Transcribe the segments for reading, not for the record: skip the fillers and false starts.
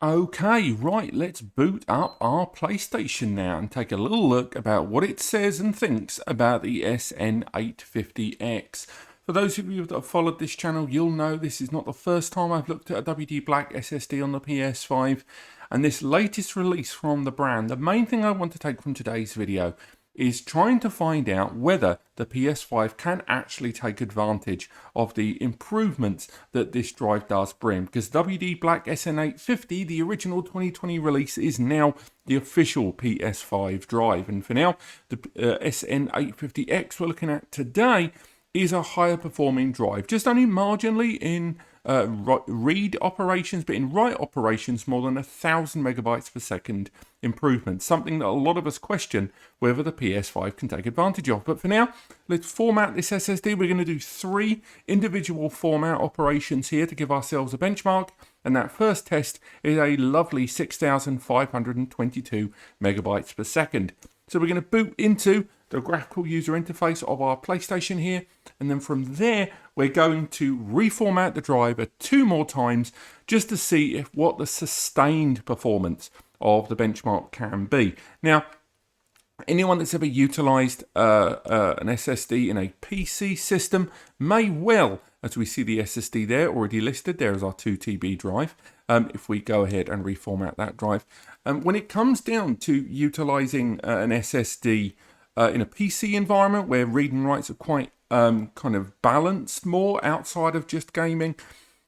Okay, right, let's boot up our PlayStation now and take a little look about what it says and thinks about the SN850X. For those of you that have followed this channel, you'll know this is not the first time I've looked at a WD Black SSD on the PS5, and this latest release from the brand, the main thing I want to take from today's video is trying to find out whether the PS5 can actually take advantage of the improvements that this drive does bring, because WD Black SN850, the original 2020 release, is now the official PS5 drive, and for now the SN850X we're looking at today is a higher performing drive, just only marginally in read operations, but in write operations more than 1,000 megabytes per second improvement, something that a lot of us question whether the PS5 can take advantage of. But for now, let's format this SSD. We're going to do 3 individual format operations here to give ourselves a benchmark, and that first test is a lovely 6,522 megabytes per second. So we're going to boot into the graphical user interface of our PlayStation here, and then from there we're going to reformat the driver 2 more times just to see what the sustained performance of the benchmark can be. Now, anyone that's ever utilized an SSD in a PC system may well, as we see the SSD there already listed, there is our 2 TB drive. If we go ahead and reformat that drive, when it comes down to utilizing an SSD in a PC environment where read and writes are quite kind of balanced more outside of just gaming,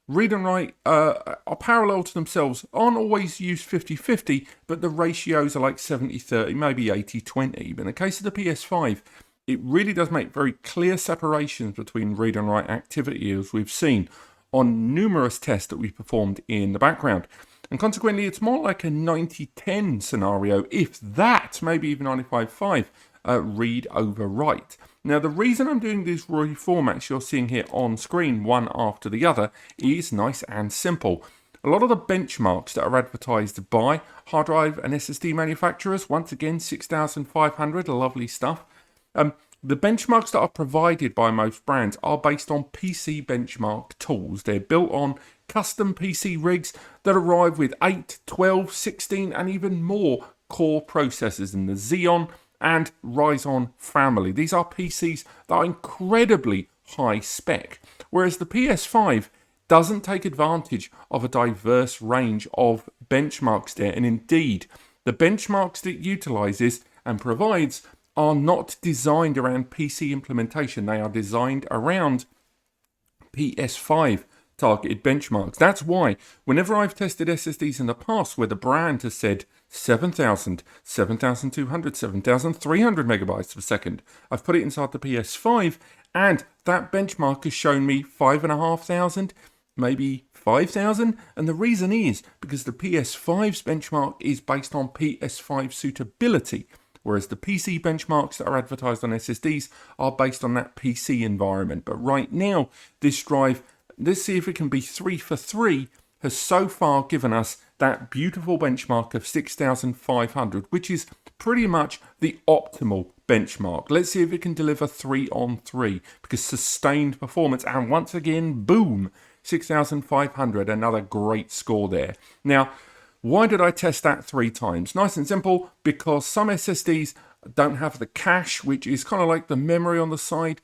read and write are parallel to themselves, aren't always used 50-50, but the ratios are like 70-30, maybe 80-20. But in the case of the PS5, it really does make very clear separations between read and write activity, as we've seen on numerous tests that we've performed in the background. And consequently, it's more like a 90-10 scenario, if that, maybe even 95-5, read over write. Now, the reason I'm doing these reformats you're seeing here on screen, one after the other, is nice and simple. A lot of the benchmarks that are advertised by hard drive and SSD manufacturers, once again, 6,500, lovely stuff. The benchmarks that are provided by most brands are based on PC benchmark tools. They're built on custom PC rigs that arrive with 8, 12, 16, and even more core processors in the Xeon and Ryzen family. These are PCs that are incredibly high spec, whereas the PS5 doesn't take advantage of a diverse range of benchmarks there, and indeed the benchmarks that it utilizes and provides are not designed around PC implementation. They are designed around PS5 targeted benchmarks. That's why whenever I've tested SSDs in the past where the brand has said 7,000, 7,200, 7,300 megabytes per second, I've put it inside the PS5 and that benchmark has shown me 5,500, maybe 5,000. And the reason is because the PS5's benchmark is based on PS5 suitability, whereas the PC benchmarks that are advertised on SSDs are based on that PC environment. But right now, this drive, let's see if it can be 3 for 3, has so far given us that beautiful benchmark of 6,500, which is pretty much the optimal benchmark. Let's see if it can deliver 3 on 3, because sustained performance, and once again, boom, 6,500, another great score there. Now, why did I test that 3 times? Nice and simple, because some SSDs don't have the cache, which is kind of like the memory on the side,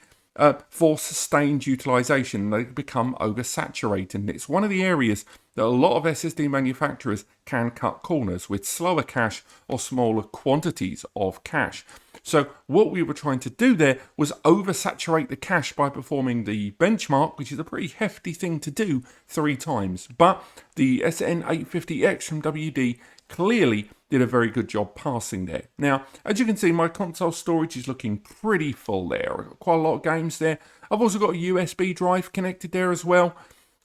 for sustained utilization. They become oversaturated. And it's one of the areas that a lot of SSD manufacturers can cut corners with slower cache or smaller quantities of cache. So what we were trying to do there was oversaturate the cache by performing the benchmark, which is a pretty hefty thing to do 3 times. But the SN850X from WD clearly did a very good job passing there. Now, as you can see, my console storage is looking pretty full there. I've got quite a lot of games there. I've also got a USB drive connected there as well.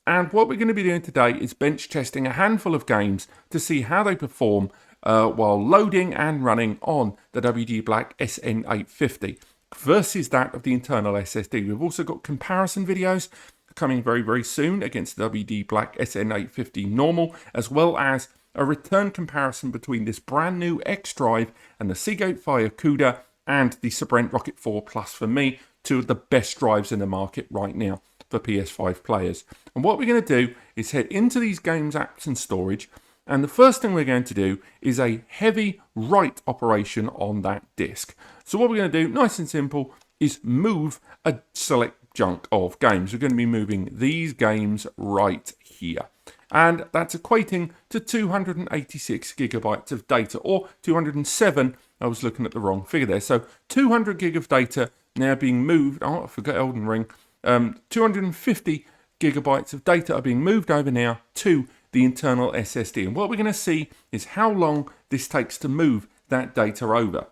And what we're going to be doing today is bench testing a handful of games to see how they perform while loading and running on the WD Black SN850 versus that of the internal SSD. We've also got comparison videos coming very, very soon against the WD Black SN850 normal, as well as a return comparison between this brand new X drive and the Seagate Fire CUDA and the Sabrent Rocket 4 Plus, for me, 2 of the best drives in the market right now for PS5 players. And what we're going to do is head into these games, apps and storage, And the first thing we're going to do is a heavy write operation on that disk. So what we're going to do, nice and simple, is move a select chunk of games. We're going to be moving these games right here. And that's equating to 286 gigabytes of data, or 207. I was looking at the wrong figure there. So 200 gig of data now being moved. Oh, I forgot Elden Ring. 250 gigabytes of data are being moved over now to the internal SSD. And what we're going to see is how long this takes to move that data over.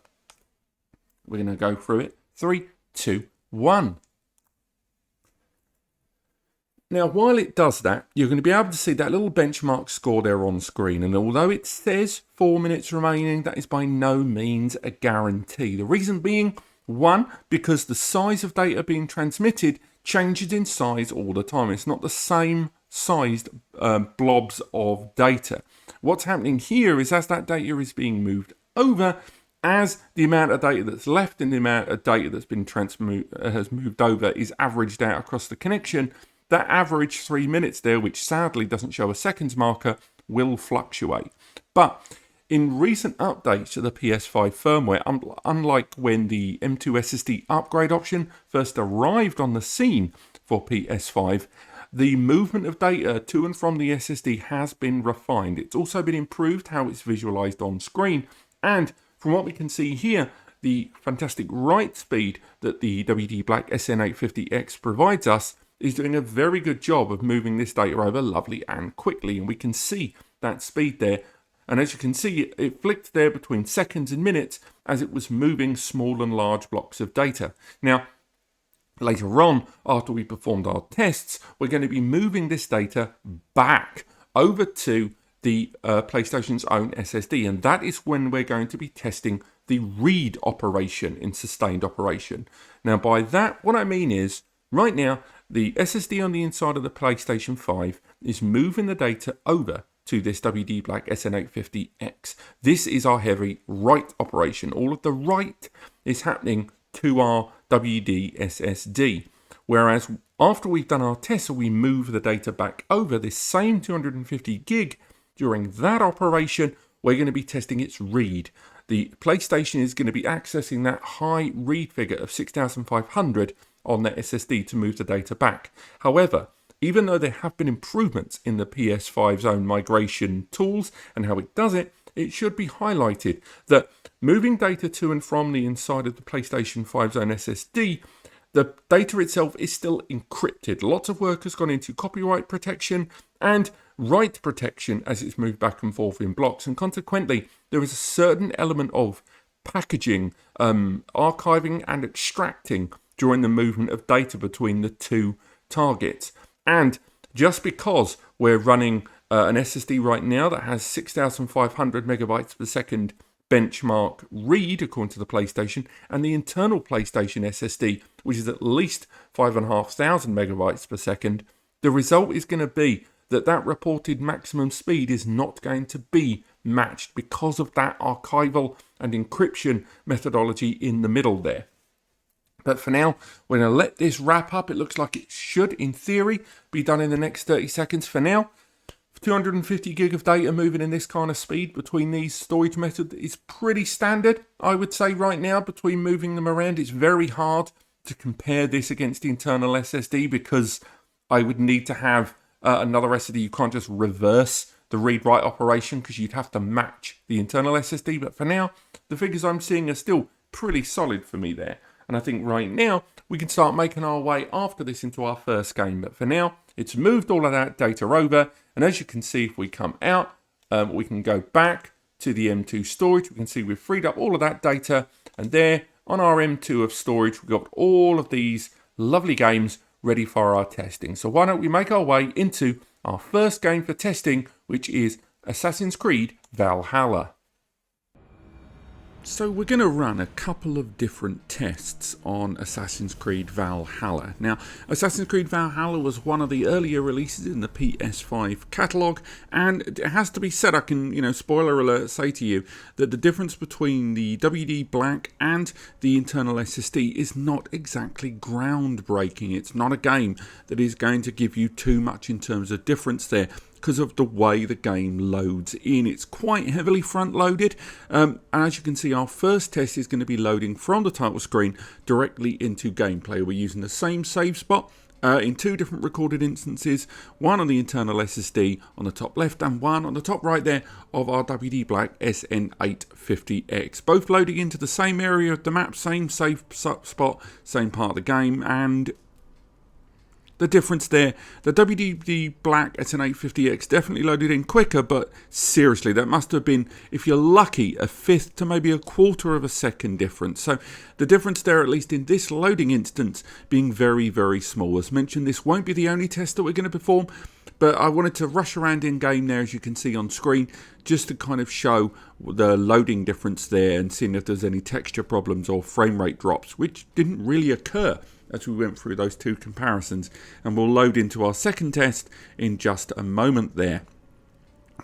We're going to go through it. 3, 2, 1. Now, while it does that, you're going to be able to see that little benchmark score there on screen. And although it says 4 minutes remaining, that is by no means a guarantee. The reason being, one, because the size of data being transmitted changes in size all the time. It's not the same sized blobs of data. What's happening here is as that data is being moved over, as the amount of data that's left and the amount of data that's been has moved over is averaged out across the connection, that average 3 minutes there, which sadly doesn't show a seconds marker, will fluctuate. But in recent updates to the PS5 firmware, unlike when the M.2 SSD upgrade option first arrived on the scene for PS5, the movement of data to and from the SSD has been refined. It's also been improved how it's visualized on screen, and from what we can see here, the fantastic write speed that the WD Black SN850X provides us is doing a very good job of moving this data over lovely and quickly, and we can see that speed there. And as you can see, it flicked there between seconds and minutes as it was moving small and large blocks of data. Now, later on, after we performed our tests, we're going to be moving this data back over to the PlayStation's own SSD, and that is when we're going to be testing the read operation in sustained operation. Now, by that, what I mean is, right now, the SSD on the inside of the PlayStation 5 is moving the data over to this WD Black SN850X. This is our heavy write operation. All of the write is happening to our WD SSD. Whereas after we've done our test, so we move the data back over this same 250 gig, during that operation, we're going to be testing its read. The PlayStation is going to be accessing that high read figure of 6500 on the SSD to move the data back. However, even though there have been improvements in the PS5's own migration tools and how it does it, it should be highlighted that moving data to and from the inside of the PlayStation 5's own SSD, the data itself is still encrypted. Lots of work has gone into copyright protection and write protection as it's moved back and forth in blocks, and consequently there is a certain element of packaging, archiving and extracting during the movement of data between the two targets. And just because we're running an SSD right now that has 6500 megabytes per second benchmark read according to the PlayStation, and the internal PlayStation SSD, which is at least 5,500 megabytes per second, the result is going to be that that reported maximum speed is not going to be matched because of that archival and encryption methodology in the middle there. But for now, we're going to let this wrap up. It looks like it should, in theory, be done in the next 30 seconds. For now, 250 gig of data moving in this kind of speed between these storage methods is pretty standard, I would say, right now, between moving them around. It's very hard to compare this against the internal SSD because I would need to have another SSD. You can't just reverse the read-write operation because you'd have to match the internal SSD. But for now, the figures I'm seeing are still pretty solid for me there. And I think right now, we can start making our way after this into our first game. But for now, it's moved all of that data over. And as you can see, if we come out, we can go back to the M.2 storage. We can see we've freed up all of that data. And there, on our M.2 of storage, we've got all of these lovely games ready for our testing. So why don't we make our way into our first game for testing, which is Assassin's Creed Valhalla. So we're going to run a couple of different tests on Assassin's Creed Valhalla. Now, Assassin's Creed Valhalla was one of the earlier releases in the PS5 catalogue, and it has to be said, I can, spoiler alert, say to you that the difference between the WD Black and the internal SSD is not exactly groundbreaking. It's not a game that is going to give you too much in terms of difference there. because of the way the game loads in. It's quite heavily front loaded. And as you can see, our first test is going to be loading from the title screen directly into gameplay. We're using the same save spot in two different recorded instances, one on the internal SSD on the top left and one on the top right there of our WD Black SN850X. Both loading into the same area of the map, same save spot, same part of the game, and the difference there, the WD Black SN850X definitely loaded in quicker, but seriously, that must have been, if you're lucky, a fifth to maybe a quarter of a second difference. So the difference there, at least in this loading instance, being very, very small. As mentioned, this won't be the only test that we're going to perform, but I wanted to rush around in game there, as you can see on screen, just to kind of show the loading difference there and seeing if there's any texture problems or frame rate drops, which didn't really occur as we went through those two comparisons. And we'll load into our second test in just a moment there.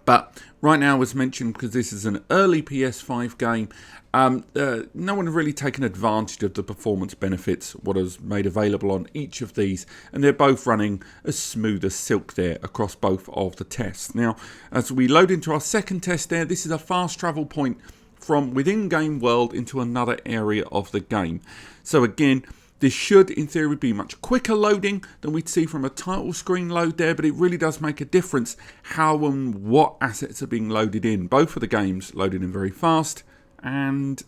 But right now, as mentioned, because this is an early PS5 game, no one has really taken advantage of the performance benefits, what is made available on each of these, and they're both running as smooth as silk there across both of the tests. Now, as we load into our second test there, this is a fast travel point from within game world into another area of the game. So again, this should, in theory, be much quicker loading than we'd see from a title screen load there, but it really does make a difference how and what assets are being loaded in. Both of the games loaded in very fast, and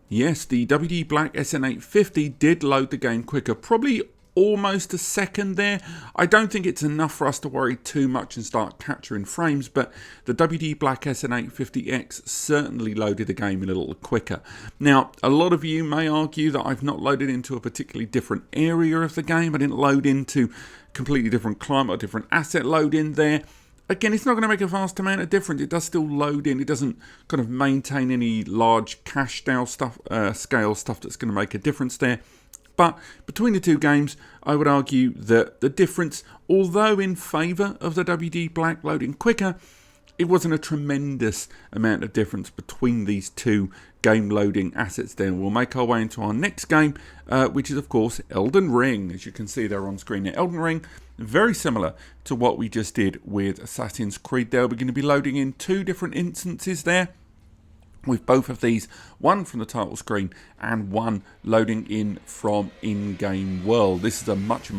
yes, the WD Black SN850 did load the game quicker, probably almost a second there. I don't think it's enough for us to worry too much and start capturing frames, but the WD Black SN850X certainly loaded the game a little quicker. Now, a lot of you may argue that I've not loaded into a particularly different area of the game. I didn't load into completely different climate or different asset load in there. Again, it's not going to make a vast amount of difference. It does still load in. It doesn't kind of maintain any large cache scale stuff that's going to make a difference there. But between the two games, I would argue that the difference, although in favour of the WD Black loading quicker, it wasn't a tremendous amount of difference between these two game loading assets there. We'll make our way into our next game, which is, of course, Elden Ring. As you can see there on screen there, Elden Ring, very similar to what we just did with Assassin's Creed there. We're going to be loading in two different instances there, with both of these, one from the title screen and one loading in from in-game world. This is a much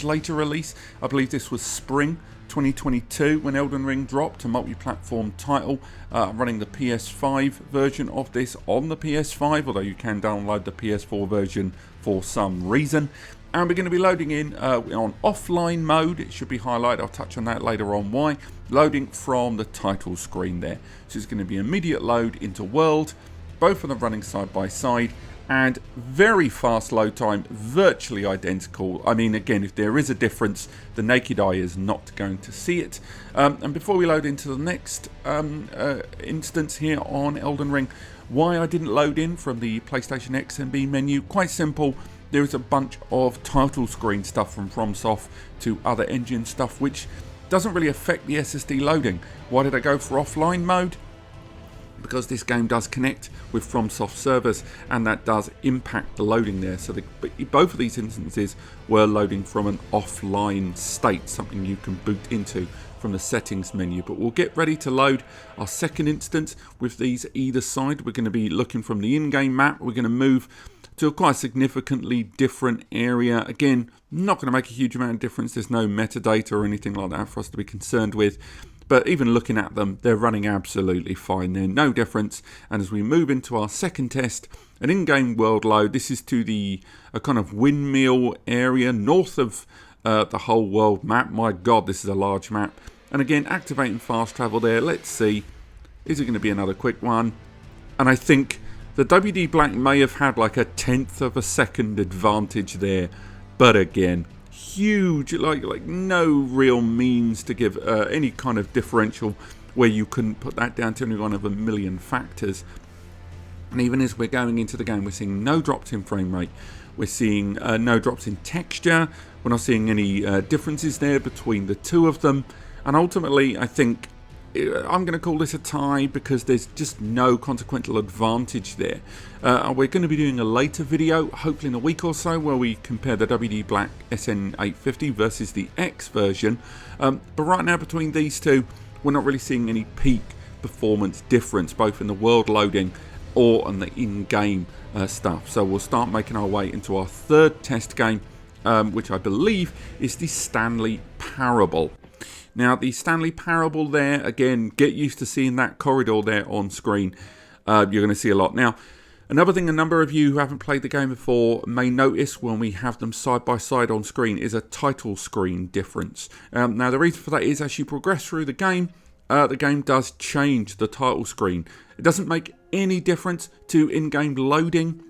later release. I believe this was spring 2022 when Elden Ring dropped, a multi-platform title, running the PS5 version of this on the PS5, although you can download the PS4 version for some reason. And we're going to be loading in on offline mode. It should be highlighted. I'll touch on that later on why. Loading from the title screen there. So it's going to be immediate load into world. Both of them running side by side. And very fast load time, virtually identical. I mean, again, if there is a difference, the naked eye is not going to see it. And before we load into the next instance here on Elden Ring, why I didn't load in from the PlayStation X and B menu, quite simple. There is a bunch of title screen stuff from FromSoft to other engine stuff, which doesn't really affect the SSD loading. Why did I go for offline mode? Because this game does connect with FromSoft servers, and that does impact the loading there. So both of these instances were loading from an offline state, something you can boot into from the settings menu. But we'll get ready to load our second instance with these either side. We're going to be looking from the in-game map. We're going to move to a quite significantly different area. Again, not going to make a huge amount of difference. There's no metadata or anything like that for us to be concerned with. But even looking at them, they're running absolutely fine. They're no difference. And as we move into our second test, an in-game world load, this is to a kind of windmill area north of the whole world map. My God, this is a large map. And again, activating fast travel there. Let's see. Is it going to be another quick one? And I think the WD Black may have had like a 1/10 of a second advantage there. But again, huge, like no real means to give any kind of differential where you couldn't put that down to any one of a million factors. And even as we're going into the game, we're seeing no drops in frame rate. We're seeing no drops in texture. We're not seeing any differences there between the two of them. And ultimately, I think I'm going to call this a tie because there's just no consequential advantage there. We're going to be doing a later video, hopefully in a week or so, where we compare the WD Black SN850 versus the X version. But right now, between these two, we're not really seeing any peak performance difference, both in the world loading or on the in-game stuff. So we'll start making our way into our third test game, which I believe is the Stanley Parable. Now, the Stanley Parable there, again, get used to seeing that corridor there on screen. You're going to see a lot. Now, another thing a number of you who haven't played the game before may notice when we have them side by side on screen is a title screen difference. Now, the reason for that is as you progress through the game does change the title screen. It doesn't make any difference to in-game loading.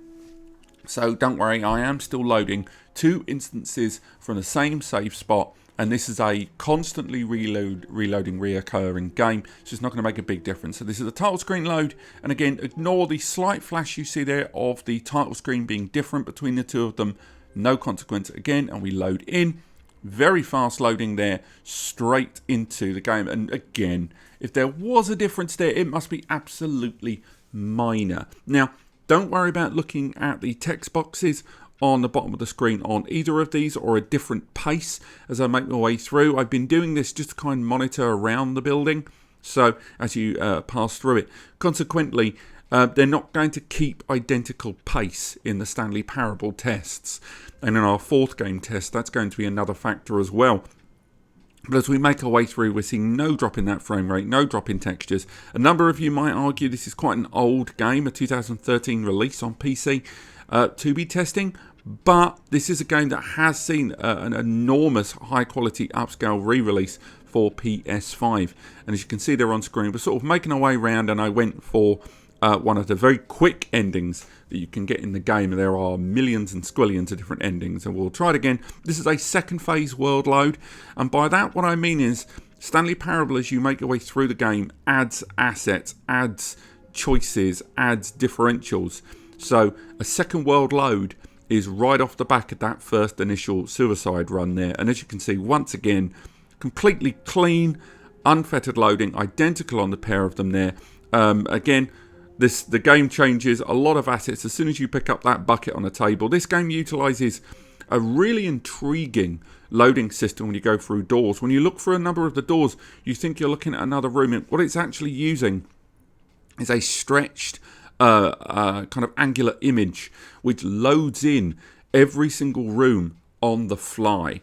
So don't worry, I am still loading 2 instances from the same save spot. And this is a constantly reloading, reoccurring game, so it's not going to make a big difference. So this is the title screen load, and again, ignore the slight flash you see there of the title screen being different between the two of them. No consequence again, and we load in. Very fast loading there, straight into the game. And again, if there was a difference there, it must be absolutely minor. Now, don't worry about looking at the text boxes on the bottom of the screen on either of these, or a different pace as I make my way through. I've been doing this just to kind of monitor around the building, so as you pass through it. Consequently, they're not going to keep identical pace in the Stanley Parable tests. And in our fourth game test, that's going to be another factor as well. But as we make our way through, we're seeing no drop in that frame rate, no drop in textures. A number of you might argue this is quite an old game, a 2013 release on PC to be testing. But this is a game that has seen an enormous high quality upscale re-release for PS5. And as you can see there on screen, we're sort of making our way around, and I went for one of the very quick endings that you can get in the game. And there are millions and squillions of different endings, and we'll try it again. This is a second phase world load, and by that what I mean is Stanley Parable, as you make your way through the game, adds assets, adds choices, adds differentials. So a second world load is right off the back of that first initial suicide run there. And as you can see, once again, completely clean, unfettered loading, identical on the pair of them there. Again, the game changes a lot of assets as soon as you pick up that bucket on the table. This game utilises a really intriguing loading system when you go through doors. When you look through a number of the doors, you think you're looking at another room. And what it's actually using is a stretched kind of angular image which loads in every single room on the fly.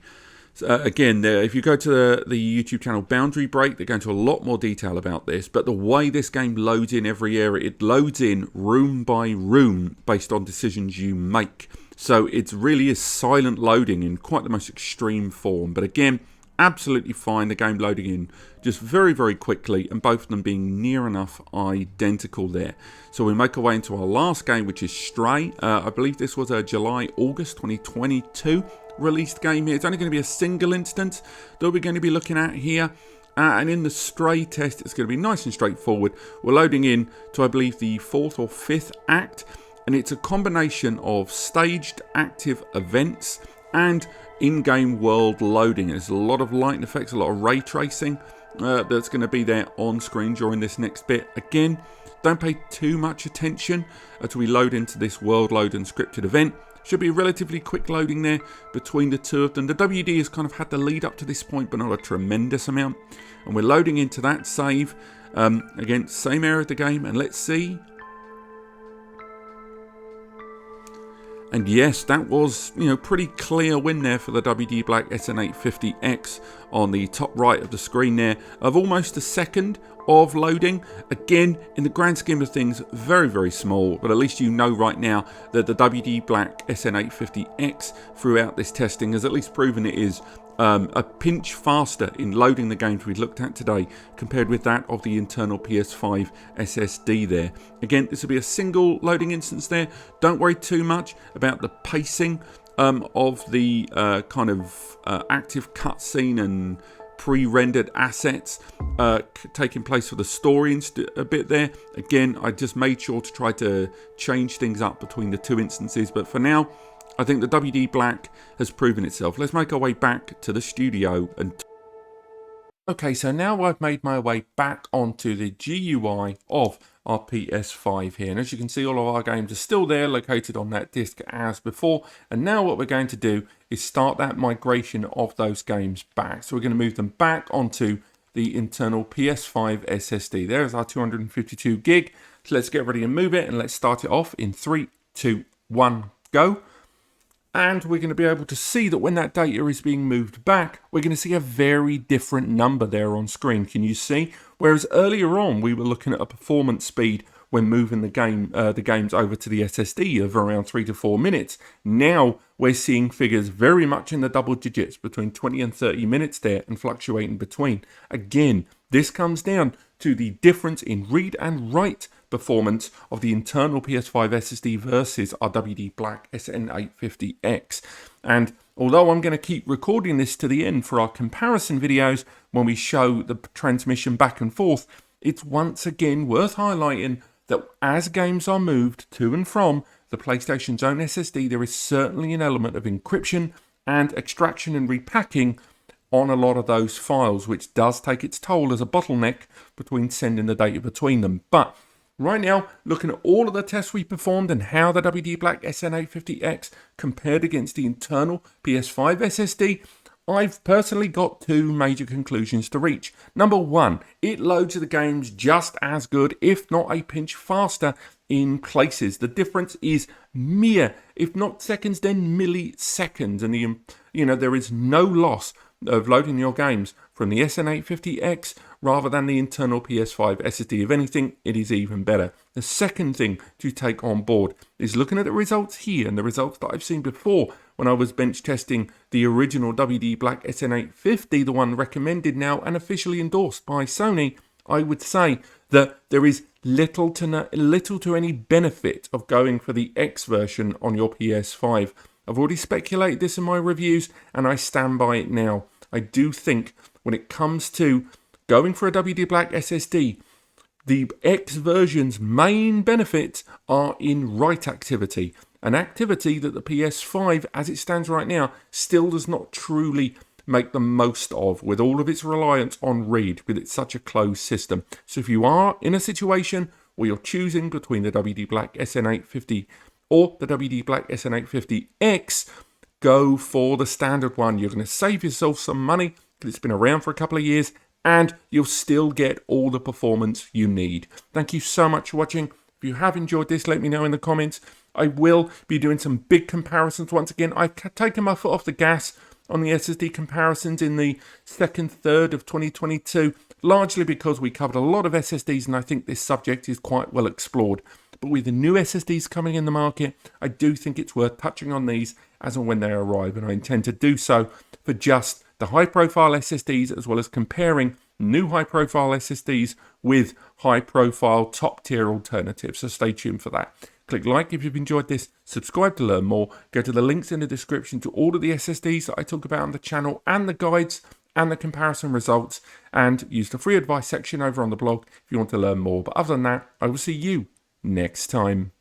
Again, if you go to the YouTube channel Boundary Break, they go into a lot more detail about this, but the way this game loads in every area, it loads in room by room based on decisions you make. So it really is silent loading in quite the most extreme form. But again, absolutely fine, the game loading in just very, very quickly, and both of them being near enough identical there. So we make our way into our last game, which is Stray. I believe this was a July-August 2022 released game here. It's only going to be a single instance that we're going to be looking at here. And in the Stray test, it's going to be nice and straightforward. We're loading in to, I believe, the 4th or 5th act, and it's a combination of staged active events and in-game world loading. There's a lot of light effects, a lot of ray tracing that's going to be there on screen during this next bit. Again, don't pay too much attention until we load into this world load and scripted event. Should be a relatively quick loading there between the two of them. The WD has kind of had the lead up to this point, but not a tremendous amount. And we're loading into that save. Again, same area of the game, and let's see. And yes, that was, pretty clear win there for the WD Black SN850X on the top right of the screen there, of almost a second of loading. Again, in the grand scheme of things, very, very small, but at least you know right now that the WD Black SN850X throughout this testing has at least proven it is a pinch faster in loading the games we've looked at today compared with that of the internal PS5 SSD there. Again, this will be a single loading instance there. Don't worry too much about the pacing of the active cutscene and pre-rendered assets taking place for the story a bit there. Again, I just made sure to try to change things up between the two instances, but for now, I think the WD Black has proven itself. Let's make our way back to the studio and Okay, so now I've made my way back onto the GUI of our PS5 here. And as you can see, all of our games are still there, located on that disk as before. And now what we're going to do is start that migration of those games back. So we're going to move them back onto the internal PS5 SSD. There's our 252 gig. So let's get ready and move it, and let's start it off in 3, 2, 1, go. And we're going to be able to see that when that data is being moved back, we're going to see a very different number there on screen. Can you see? Whereas earlier on, we were looking at a performance speed when moving the games over to the SSD of around 3 to 4 minutes. Now we're seeing figures very much in the double digits, between 20 and 30 minutes there, and fluctuating between. Again, this comes down to the difference in read and write performance of the internal PS5 SSD versus our WD Black SN850X. And although I'm going to keep recording this to the end for our comparison videos when we show the transmission back and forth, it's once again worth highlighting that as games are moved to and from the PlayStation's own SSD, there is certainly an element of encryption and extraction and repacking on a lot of those files, which does take its toll as a bottleneck between sending the data between them. But right now, looking at all of the tests we performed and how the WD Black SN850X compared against the internal PS5 SSD, I've personally got two major conclusions to reach. Number one, it loads the games just as good, if not a pinch faster in places. The difference is mere, if not seconds, then milliseconds. And there is no loss of loading your games from the SN850X rather than the internal PS5 SSD. If anything, it is even better. The second thing to take on board is looking at the results here and the results that I've seen before when I was bench testing the original WD Black SN850, the one recommended now and officially endorsed by Sony. I would say that there is little to any benefit of going for the X version on your PS5. I've already speculated this in my reviews, and I stand by it now. I do think when it comes to going for a WD Black SSD, the X version's main benefits are in write activity, an activity that the PS5, as it stands right now, still does not truly make the most of, with all of its reliance on read, with it's such a closed system. So if you are in a situation where you're choosing between the WD Black SN850 or the WD Black SN850X, go for the standard one. You're going to save yourself some money because it's been around for a couple of years, and you'll still get all the performance you need. Thank you so much for watching. If you have enjoyed this, let me know in the comments. I will be doing some big comparisons once again. I've taken my foot off the gas on the SSD comparisons in the second third of 2022, largely because we covered a lot of SSDs, and I think this subject is quite well explored. But with the new SSDs coming in the market, I do think it's worth touching on these as and when they arrive, and I intend to do so for just the high-profile SSDs, as well as comparing new high-profile SSDs with high-profile top-tier alternatives. So stay tuned for that. Click like if you've enjoyed this, subscribe to learn more, go to the links in the description to all of the SSDs that I talk about on the channel, and the guides and the comparison results, and use the free advice section over on the blog if you want to learn more. But other than that, I will see you next time.